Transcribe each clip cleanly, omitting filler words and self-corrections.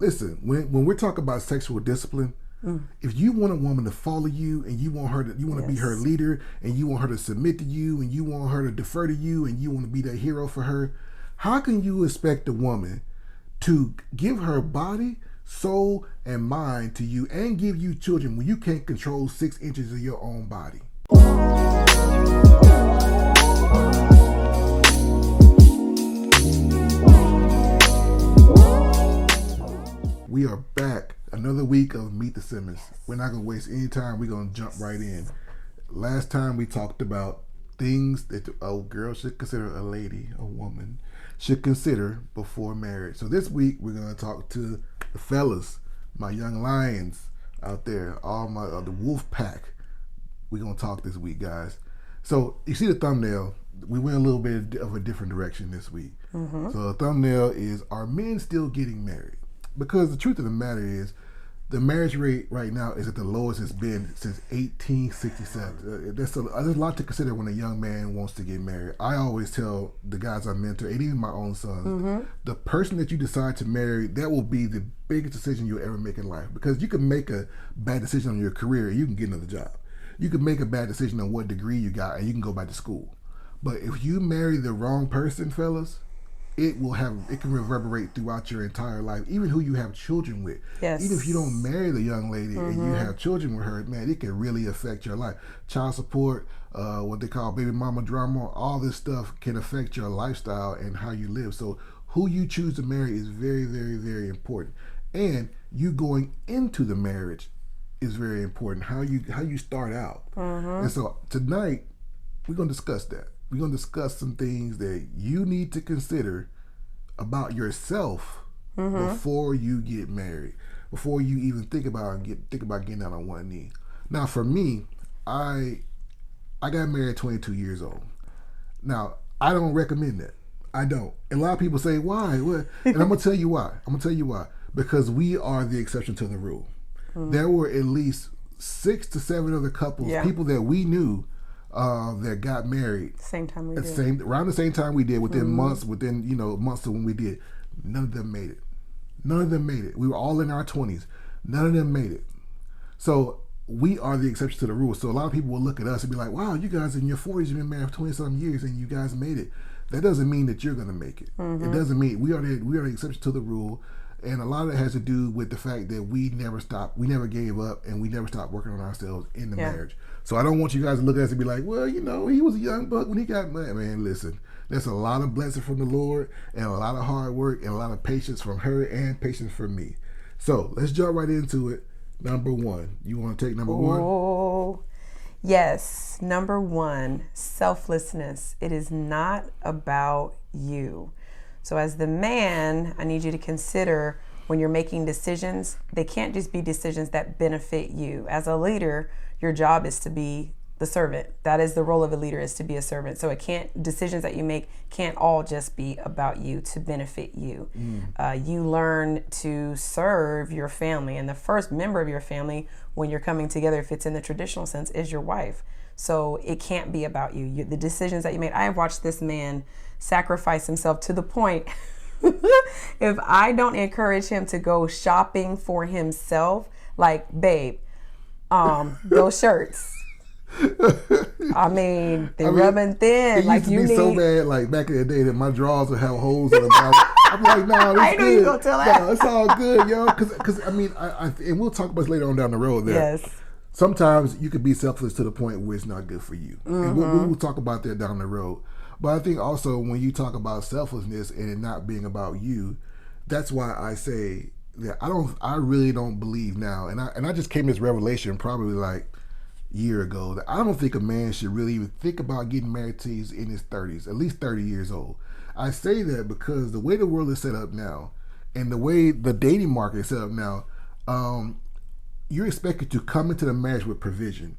listen, when we're talking about sexual discipline, if you want a woman to follow you and you want to be her leader and you want her to submit to you and you want her to defer to you and you want to be that hero for her, how can you expect a woman to give her body, soul, and mind to you and give you children when you can't control 6 inches of your own body? We are back. Another week of Meet the Simmons. We're not going to waste any time. We're going to jump right in. Last time we talked about things that a girl should consider, a lady, a woman, should consider before marriage. So this week we're going to talk to the fellas, my young lions out there, all my the wolf pack. We're going to talk this week, guys. So you see the thumbnail. We went a little bit of a different direction this week. So the thumbnail is, are men still getting married? Because the truth of the matter is, the marriage rate right now is at the lowest it's been since 1867. There's a lot to consider when a young man wants to get married. I always tell the guys I mentor, and even my own sons, the person that you decide to marry, that will be the biggest decision you'll ever make in life. Because you can make a bad decision on your career and you can get another job. You can make a bad decision on what degree you got and you can go back to school. But if you marry the wrong person, fellas, it can reverberate throughout your entire life, even who you have children with. Yes. Even if you don't marry the young lady and you have children with her, man, it can really affect your life. Child support, what they call baby mama drama, all this stuff can affect your lifestyle and how you live. So who you choose to marry is very, very, very important. And you going into the marriage is very important, how you start out. And so tonight, we're going to discuss that. We're going to discuss some things that you need to consider about yourself before you get married, before you even think about getting out on one knee. Now, for me, I got married at 22 years old. Now, I don't recommend that. I don't. And a lot of people say, why? What? And I'm going to tell you why. Because we are the exception to the rule. There were at least 6 to 7 other couples, people that we knew, that got married around the same time we did, within months of when we did. None of them made it. We were all in our 20s. None of them made it. So we are the exception to the rule. So a lot of people will look at us and be like, wow, you guys in your 40s, you've been married for 20-something years and you guys made it. That doesn't mean that you're going to make it. It doesn't mean we are the exception to the rule. And a lot of it has to do with the fact that we never stopped, we never gave up, and we never stopped working on ourselves in the marriage. So I don't want you guys to look at us and be like, well, he was a young buck when he got married. Man, listen, there's a lot of blessing from the Lord and a lot of hard work and a lot of patience from her and patience from me. So let's jump right into it. Number 1. You want to take number 1? Oh, yes. Number 1, selflessness. It is not about you. So as the man, I need you to consider when you're making decisions, they can't just be decisions that benefit you. As a leader, your job is to be the servant. That is the role of a leader, is to be a servant. So decisions that you make can't all just be about you, to benefit you. You learn to serve your family. And the first member of your family, when you're coming together, if it's in the traditional sense, is your wife. So it can't be about you. The decisions that you made. I have watched this man sacrifice himself to the point, if I don't encourage him to go shopping for himself, like, babe, those shirts, they rubbing thin. It used to be so bad, like back in the day, that my drawers would have holes in them. I'm like, no, it's good. You gonna tell that. No, it's all good, yo. Because and we'll talk about this later on down the road. Yes. Sometimes you could be selfless to the point where it's not good for you, and we'll talk about that down the road. But I think also when you talk about selflessness and it not being about you, that's why I say that I really don't believe now, and I just came to this revelation probably like a year ago, that I don't think a man should really even think about getting married till he's in his 30s, at least 30 years old. I say that because the way the world is set up now, and the way the dating market is set up now, you're expected to come into the marriage with provision.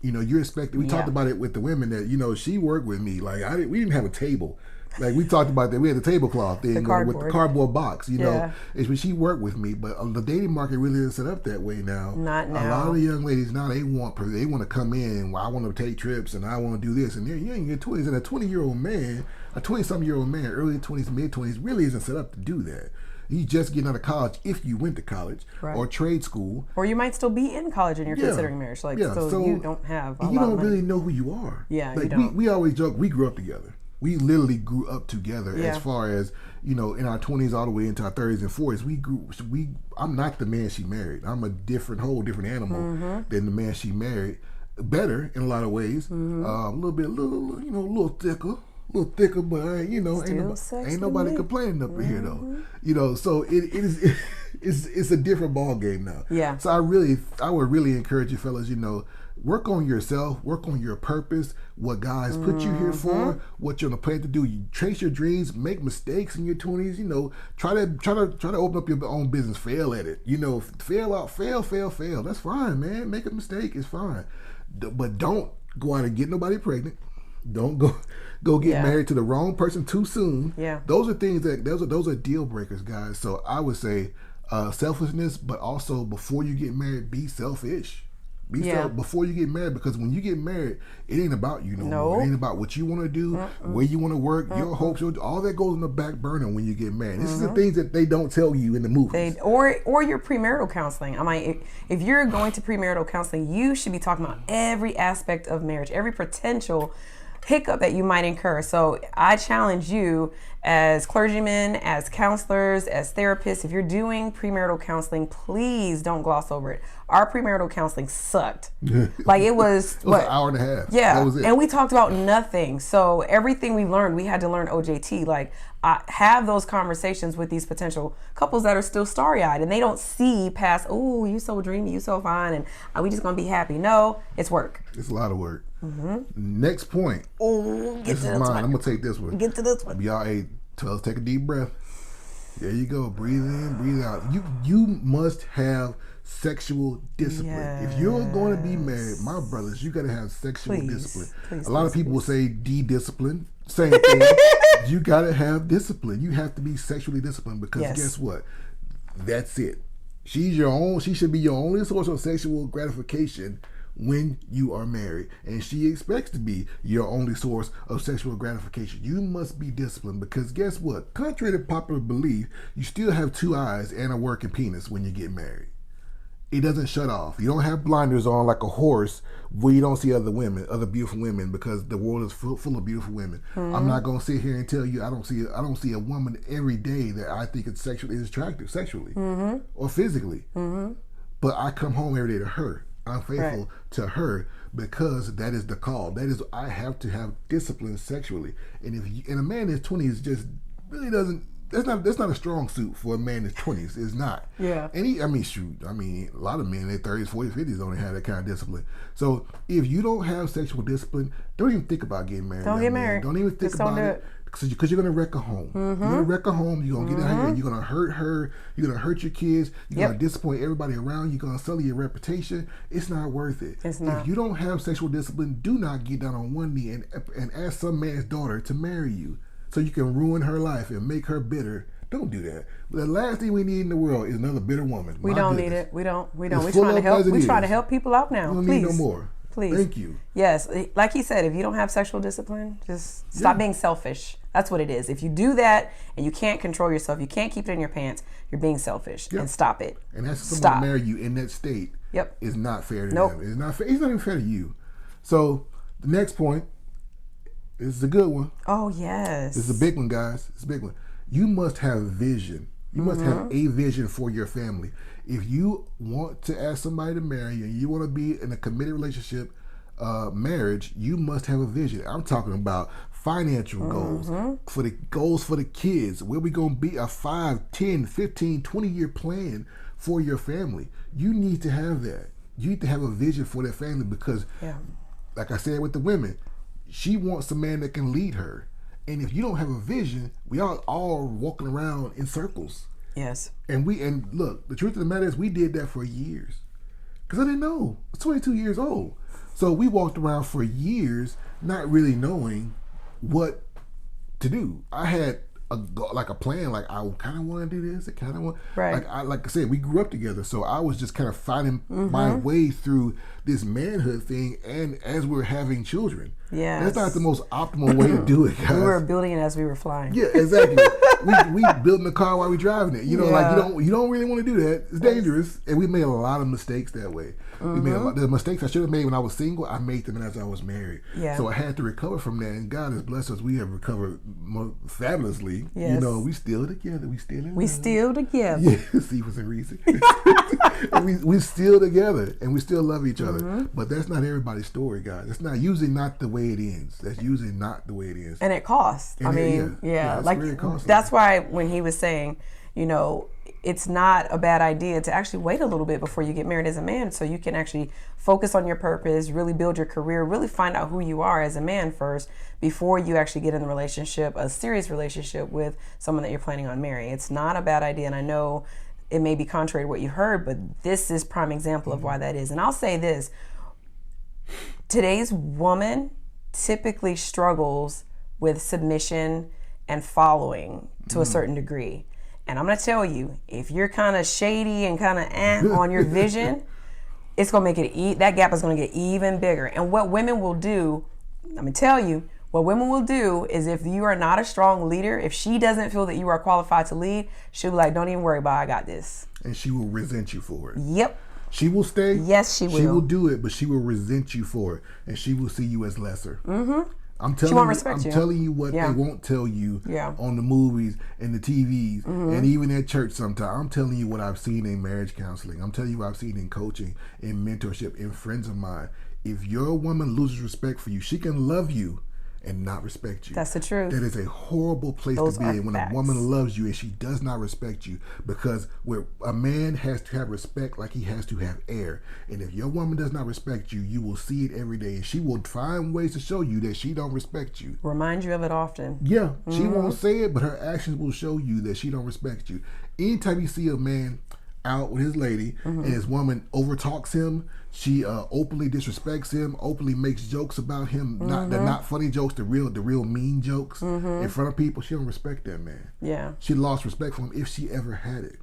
You're expected. We talked about it with the women that, she worked with me. Like we didn't have a table. Like we talked about that. We had the tablecloth thing with the cardboard box. It's when she worked with me. But the dating market really isn't set up that way now. Not now. A lot of the young ladies now, they want to come in. Well, I want to take trips and I want to do this. And you're in your 20s, and a 20-year-old man, a 20-something-year-old man, early 20s, mid 20s, really isn't set up to do that. You just getting out of college if you went to college Right. or trade school. Or you might still be in college and you're considering marriage. Like, so you don't have a you lot don't of money. really know who you are. Yeah, like you don't. We always joke, we grew up together. We literally grew up together as far as, in our 20s all the way into our 30s and 40s. I'm not the man she married. I'm a whole different animal than the man she married. Better in a lot of ways. A little thicker, but ain't nobody complaining up in here though. So it's a different ball game now. Yeah. So I would really encourage you fellas, work on yourself, work on your purpose, what God's put you here for, what you're on the plan to do. You trace your dreams, make mistakes in your 20s, try to open up your own business, fail at it. Fail. That's fine, man. Make a mistake, it's fine. But don't go out and get nobody pregnant. Don't go get married to the wrong person too soon. Yeah. Those are things those are deal breakers, guys. So I would say selflessness, but also before you get married, be selfish. Before you get married, because when you get married, it ain't about you no more. It ain't about what you want to do, where you want to work, your hopes, all that goes on the back burner when you get married. This is the things that they don't tell you in the movies. Or your premarital counseling. If you're going to premarital counseling, you should be talking about every aspect of marriage, every potential hiccup that you might incur. So I challenge you as clergymen, as counselors, as therapists, if you're doing premarital counseling, please don't gloss over it. Our premarital counseling sucked. Like it was an hour and a half. Yeah. That was it. And we talked about nothing. So everything we learned, we had to learn OJT. Like have those conversations with these potential couples that are still starry-eyed and they don't see past, oh, you so dreamy, you so fine, and are we just gonna be happy? No, it's work. It's a lot of work. Next point. This is mine. I'm gonna take this one. Get to this one. Y'all, let's take a deep breath. There you go. Breathe in, breathe out. You must have sexual discipline. Yes. If you're going to be married, my brothers, you got to have sexual discipline. A lot of people will say de-discipline. Same thing. You got to have discipline. You have to be sexually disciplined because guess what? That's it. She should be your only source of sexual gratification when you are married, and she expects to be your only source of sexual gratification. You must be disciplined because guess what? Contrary to popular belief, you still have two eyes and a working penis when you get married. It doesn't shut off. You don't have blinders on like a horse where you don't see other beautiful women, because the world is full of beautiful women. I'm not gonna sit here and tell you I don't see a woman every day that I think is attractive sexually or physically. But I come home every day to her. I'm faithful to her because that is the call. That is, I have to have discipline sexually. And a man in his 20s just really doesn't. That's not a strong suit for a man in his 20s. It's not. Yeah. And a lot of men in their 30s, 40s, 50s don't have that kind of discipline. So if you don't have sexual discipline, don't even think about getting married. Don't get married. Don't even think about it. Because you're going to wreck a home. You're going to wreck a home. You're going to get out here. You're going to hurt her. You're going to hurt your kids. You're going to disappoint everybody around. You're going to sully your reputation. It's not worth it. It's not. If you don't have sexual discipline, do not get down on one knee and ask some man's daughter to marry you so you can ruin her life and make her bitter. Don't do that. The last thing we need in the world is another bitter woman. We don't need it. We don't. We're It's trying to help. full We're of trying to as it help people out now. We don't Please. need no more. Please. Thank you. Yes. Like he said, if you don't have sexual discipline, just stop being selfish. That's what it is. If you do that and you can't control yourself, you can't keep it in your pants, you're being selfish. And stop it. And that's someone to marry you in that state. Yep. Is not fair to them. It's not fair. It's not even fair to you. So the next point, this is a good one. Oh, yes. This is a big one, guys. It's a big one. You must have vision. You must have a vision for your family. If you want to ask somebody to marry you and you want to be in a committed relationship, marriage, you must have a vision. I'm talking about financial goals, goals for the kids, where we going to be, a 5, 10, 15, 20-year plan for your family. You need to have that. You need to have a vision for that family because, like I said with the women, she wants a man that can lead her. And if you don't have a vision, we are all walking around in circles. Yes. And look, the truth of the matter is we did that for years. Because I didn't know. I was 22 years old. So we walked around for years not really knowing what to do. I had a plan, like I kind of want to do this. I kind of want, like I said, we grew up together. So I was just kind of finding my way through this manhood thing, and as we're having children. Yes. That's not the most optimal way to do it, guys. We were building it as we were flying. Yeah, exactly. we building the car while we driving it. You know, like you don't really want to do that. It's dangerous, and we made a lot of mistakes that way. We made the mistakes I should have made when I was single. I made them as I was married. Yeah. So I had to recover from that, and God has blessed us. We have recovered fabulously. Yes. You know, we still together. We still in love. We still together. Yeah, Stevens and Reese. And we still together, and we still love each other. But that's not everybody's story, guys. It's not usually not the way it ends. That's usually not the way it is. And it costs. And like really costly. That's why when he was saying, you know, it's not a bad idea to actually wait a little bit before you get married as a man, so you can actually focus on your purpose, really build your career, really find out who you are as a man first before you actually get in the relationship, a serious relationship with someone that you're planning on marrying. It's not a bad idea, and I know it may be contrary to what you heard, but this is prime example of why that is. And I'll say this, today's woman typically struggles with submission and following to a certain degree. And I'm going to tell you, if you're kind of shady and kind of on your vision, it's going to make it, that gap is going to get even bigger. And what women will do, I'm going to tell you, what women will do is if you are not a strong leader, if she doesn't feel that you are qualified to lead, she'll be like, don't even worry about it, I got this. And she will resent you for it. Yep. She will stay. Yes, she will. She will do it, but she will resent you for it. And she will see you as lesser. Mm-hmm. I'm telling you what they won't tell you on the movies and the TVs and even at church sometimes. I'm telling you what I've seen in marriage counseling. I'm telling you what I've seen in coaching, in mentorship, in friends of mine. If your woman loses respect for you, she can love you and not respect you. That's the truth. That is a horrible place to be in when a woman loves you and she does not respect you, because where a man has to have respect like he has to have air. And if your woman does not respect you, you will see it every day, and she will find ways to show you that she don't respect you. Remind you of it often. Yeah, she won't say it, but her actions will show you that she don't respect you. Anytime you see a man out with his lady and his woman overtalks him, she openly disrespects him, openly makes jokes about him, the not funny jokes, the real mean jokes in front of people, she don't respect that man. Yeah. She lost respect for him if she ever had it.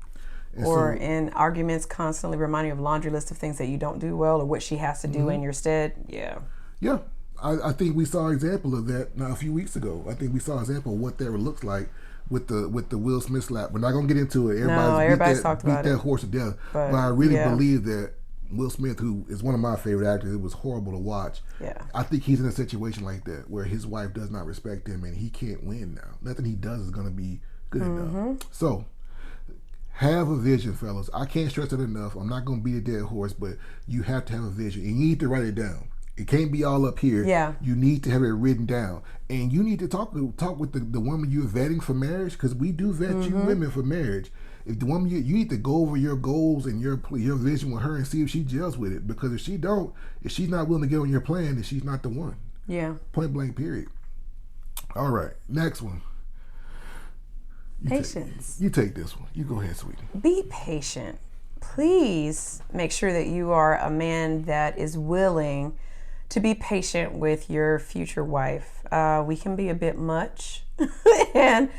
And or in arguments constantly reminding you of a laundry list of things that you don't do well or what she has to do in your stead. Yeah. Yeah. I think we saw an example of that a few weeks ago. I think we saw an example of what that looks like with the Will Smith slap. We're not gonna get into it. Everybody's talked about that it. horse to death. But I really believe that Will Smith, who is one of my favorite actors, it was horrible to watch. Yeah. I think he's in a situation like that where his wife does not respect him and he can't win now. Nothing he does is gonna be good enough. So have a vision, fellas. I can't stress it enough. I'm not gonna beat a dead horse, but you have to have a vision and you need to write it down. It can't be all up here. Yeah. You need to have it written down. And you need to talk with the woman you're vetting for marriage, because we do vet you women for marriage. If the woman you need to go over your goals and your vision with her and see if she gels with it. Because if she's not willing to get on your plan, then she's not the one. Yeah. Point blank, period. All right. Next one. Patience. You take this one. You go ahead, sweetie. Be patient. Please make sure that you are a man that is willing to be patient with your future wife. We can be a bit much and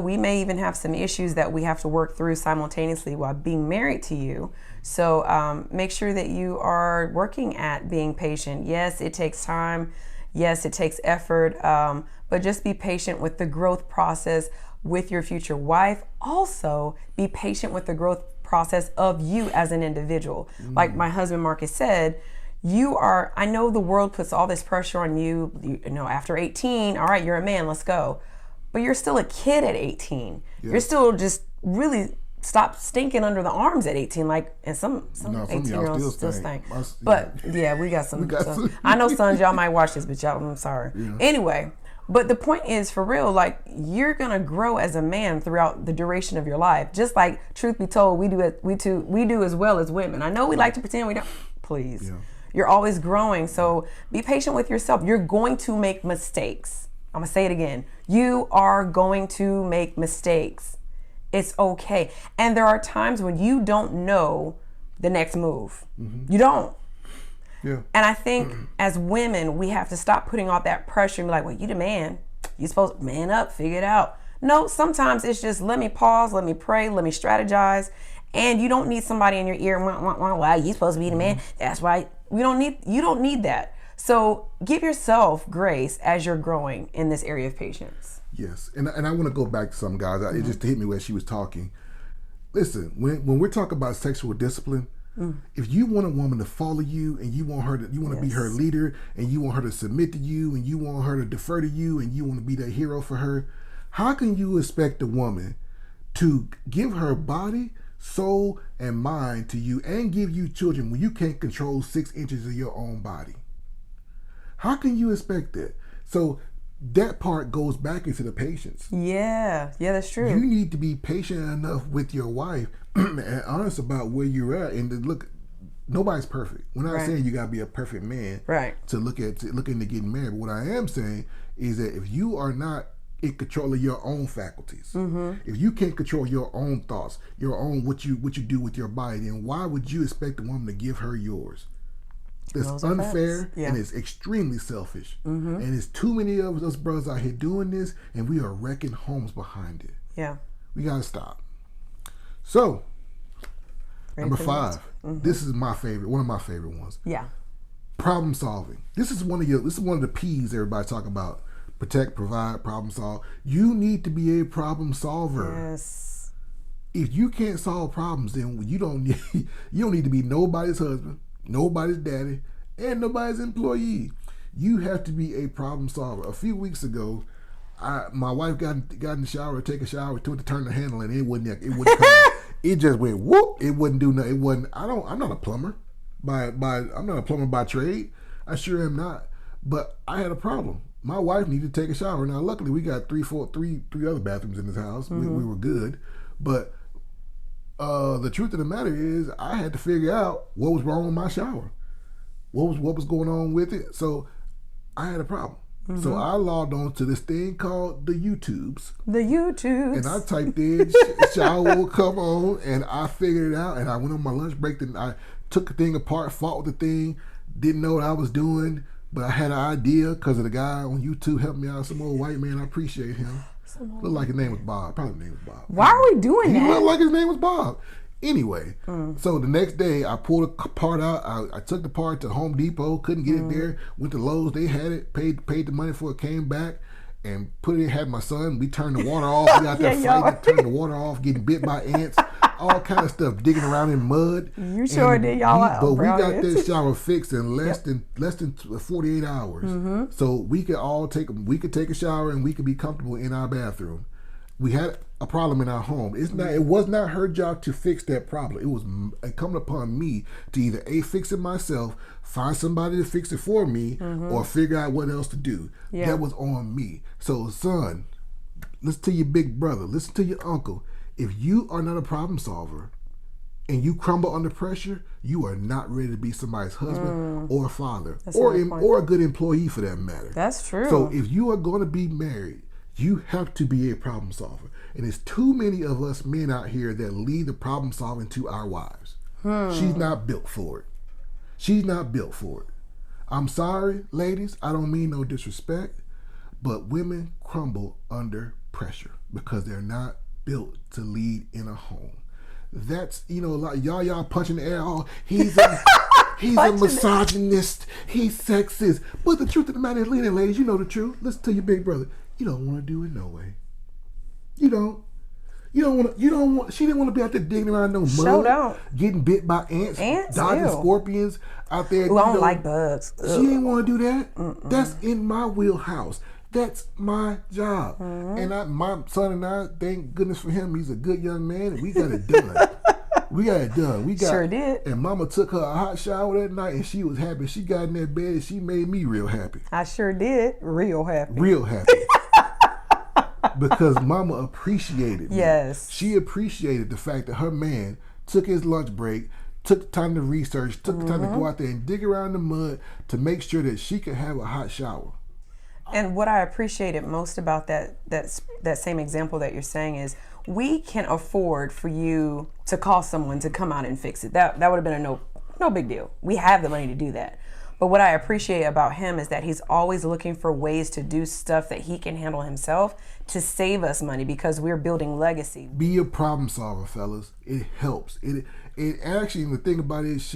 we may even have some issues that we have to work through simultaneously while being married to you. So make sure that you are working at being patient. Yes, it takes time. Yes, it takes effort, but just be patient with the growth process with your future wife. Also, be patient with the growth process of you as an individual. Like my husband Marcus said, I know the world puts all this pressure on you, after 18, all right, you're a man, let's go. But you're still a kid at 18. Yeah. You're still just really stop stinking under the arms at 18, and some 18-year-olds still stink. But yeah, we got some. I know sons, y'all might watch this, but y'all, I'm sorry. Yeah. Anyway, but the point is, for real, you're gonna grow as a man throughout the duration of your life. Just like, truth be told, we do as well as women. I know we like to pretend we don't. Please, you're always growing. So be patient with yourself. You're going to make mistakes. I'm gonna say it again. You are going to make mistakes. It's okay. And there are times when you don't know the next move. You don't. Yeah. And I think as women, we have to stop putting all that pressure and be like, well, you the man. You're supposed to man up, figure it out. No, sometimes it's just let me pause, let me pray, let me strategize, And you don't need somebody in your ear, why you supposed to be the man? That's why you don't need that. So give yourself grace as you're growing in this area of patience. Yes. And I want to go back to some guys. It just hit me when she was talking. Listen, when we're talking about sexual discipline, if you want a woman to follow you and you want to be her leader and you want her to submit to you and you want her to defer to you and you want to be that hero for her, how can you expect a woman to give her body, soul, and mind to you and give you children when you can't control 6 inches of your own body? How can you expect that? So that part goes back into the patience. Yeah, that's true. You need to be patient enough with your wife and honest about where you're at. And look, nobody's perfect. We're not saying you gotta be a perfect man to look into getting married. But what I am saying is that if you are not in control of your own faculties, if you can't control your own thoughts, your own what you do with your body, then why would you expect a woman to give her yours? That's unfair and it's extremely selfish. And there's too many of us brothers out here doing this, and we are wrecking homes behind it. Yeah. We gotta stop. So, number 5. This is my favorite, one of my favorite ones. Yeah. Problem solving. This is one of the P's everybody talk about. Protect, provide, problem solve. You need to be a problem solver. Yes. If you can't solve problems, then you don't need to be nobody's husband, nobody's daddy, and nobody's employee. You have to be a problem solver. A few weeks ago, my wife got in the shower to take a shower, to turn the handle, and it wouldn't come. It just went whoop. It wouldn't do nothing. It wasn't. I'm not a plumber I'm not a plumber by trade. I sure am not. But I had a problem. My wife needed to take a shower. Now, luckily, we got three other bathrooms in this house. We were good, but the truth of the matter is, I had to figure out what was wrong with my shower, what was going on with it. So I had a problem. So I logged on to this thing called the YouTubes. And I typed in shower will come on, and I figured it out. And I went on my lunch break, and I took the thing apart, fought with the thing, didn't know what I was doing, but I had an idea because of the guy on YouTube helped me out, some old white man. I appreciate him. Looked like his name was Bob. Probably his name was Bob. Why are we doing that? He looked like his name was Bob. Anyway, so the next day I pulled a part out. I took the part to Home Depot, couldn't get it there. Went to Lowe's, they had it, paid the money for it, came back and put it in, had my son. We turned the water off. We got there fighting, turned the water off, getting bit by ants, all kind of stuff, digging around in mud. You sure did, y'all. But we got that shower fixed in less than 48 hours. So we could take a shower and we could be comfortable in our bathroom. We had a problem in our home. It was not her job to fix that problem. It was coming upon me to either fix it myself, find somebody to fix it for me, or figure out what else to do. That was on me. So, son, listen to your big brother, listen to your uncle. If you are not a problem solver and you crumble under pressure, you are not ready to be somebody's husband or father, or a good employee for that matter. That's true. So if you are going to be married, you have to be a problem solver. And there's too many of us men out here that leave the problem solving to our wives. She's not built for it. She's not built for it. I'm sorry, ladies, I don't mean no disrespect, but women crumble under pressure because they're not built to lead in a home. That's, like y'all punching the air. Oh, he's a misogynist. He's sexist. But the truth of the matter is, ladies, you know the truth. Listen to your big brother. You don't want to do it no way. You don't want. She didn't want to be out there digging around no mud, getting bit by ants, dodging scorpions out there. Ooh, I don't like bugs. She didn't want to do that. That's in my wheelhouse. That's my job. And my son and I, thank goodness for him, he's a good young man, and we got it done. Sure did. And Mama took her a hot shower that night, and she was happy. She got in that bed, and she made me real happy. I sure did. Real happy. Because Mama appreciated me. Yes. She appreciated the fact that her man took his lunch break, took the time to research, took the time to go out there and dig around the mud to make sure that she could have a hot shower. And what I appreciated most about that same example that you're saying is, we can afford for you to call someone to come out and fix it. That would have been no big deal. We have the money to do that. But what I appreciate about him is that he's always looking for ways to do stuff that he can handle himself to save us money because we're building legacy. Be a problem solver, fellas. It helps. It actually, the thing about it is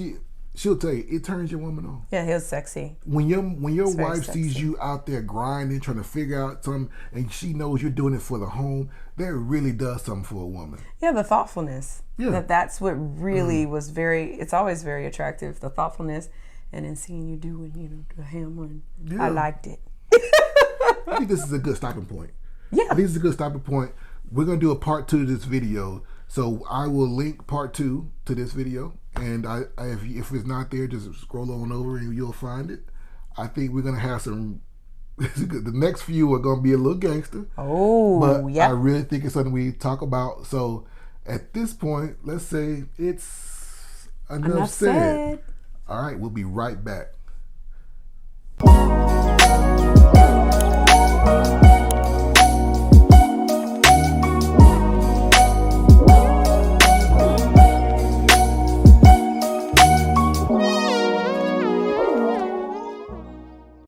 she'll tell you, it turns your woman on. Yeah, he was sexy. When your It's very wife sexy. sees you out there grinding, trying to figure out something, and she knows you're doing it for the home, that really does something for a woman. Yeah, the thoughtfulness. Yeah. That's what really was it's always very attractive, the thoughtfulness. And then seeing you doing, the hammering. Yeah. I liked it. I think this is a good stopping point. Yeah. I think this is a good stopping point. We're going to do a part 2 to this video. So I will link part 2 to this video. And if it's not there, just scroll on over and you'll find it. I think we're going to have some... the next few are going to be a little gangster. Oh, but yeah. I really think it's something we talk about. So at this point, let's say it's enough said. All right, we'll be right back.